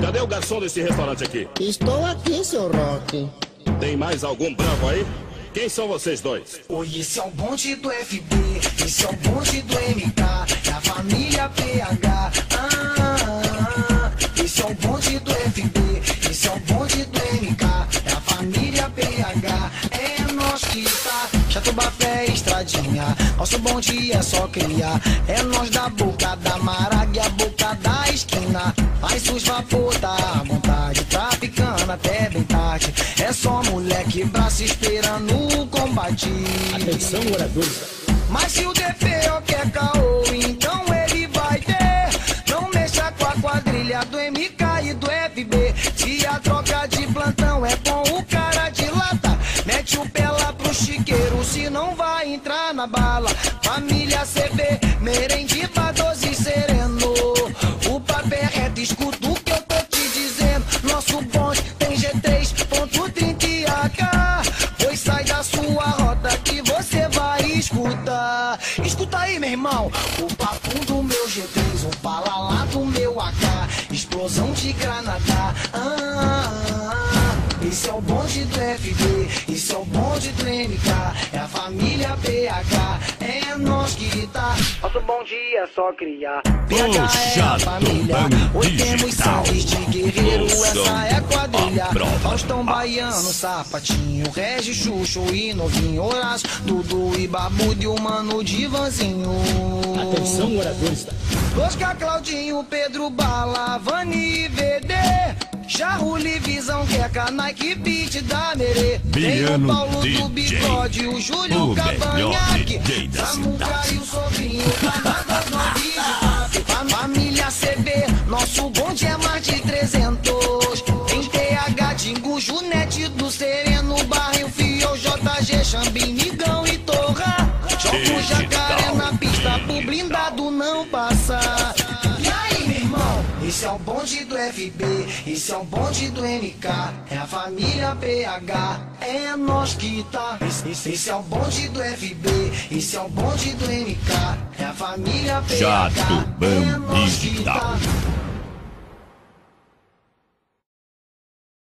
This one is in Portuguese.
Cadê o garçom desse restaurante aqui? Estou aqui, seu Rock. Tem mais algum bravo aí? Quem são vocês dois? Oi, esse é o bonde do FB, esse é o bonde do MK, é a família PH. Esse é o bonde do FB, esse é o bonde do MK, é a família PH. É nós que tá, Jatobafé, Estradinha, nosso bonde é só criar. É nós da boca da Marague, a boca da esquina. Faz os vapor tá à vontade, traficando até bem tarde. É só moleque, braço esperando o combate. Atenção, moradores. Mas se o DPO quer caô, então ele vai ter. Não mexa com a quadrilha do MK e do FB. Se a troca de plantão é com o cara de lata, mete o pé lá pro chiqueiro, se não vai entrar na bala. Família CB, merendiba, 12 sereno. O papo é reto, escuta o que eu tô te dizendo. Nosso bonde tem G3.30 AK. Pois sai da sua rota que você vai escutar. Escuta aí, meu irmão, o papo do meu G3, o palalá do meu AK, explosão de granada. Esse é o bonde do FB, esse é o bonde do MK, é a família PH, é nós que tá. Nosso bonde é só criar. PH é a família, hoje temos sangues de guerreiro, essa é a quadrilha. Faustão Baiano, Sapatinho, Regis, Xuxo e Novinho, Horácio, Dudu e Barbudo e o Mano Divanzinho. Atenção, moradores. Oscar, Claudinho, Pedro Bala, Vani, VD, Charruli, Visão, Queca, Nike, Beat da Merê. Tem o Paulo DJ, do Bigode, o Júlio Cavanhaque, Samuca e o Sobrinho, Canadas, Novinho. Família CB, nosso bonde é mais de 300. Tem TH, Dingo, Junete do Sereno, Barril, Fio, JG, Xambim, Migão e Torra. Joga o jacaré na pista pro blindado não passar. E aí, meu irmão? Esse é o bonde do FB, esse é o bonde do MK, é a família PH, é nós que tá. Esse é o bonde do FB, esse é o bonde do MK, é a família PH, Jato é nós que Digital. tá.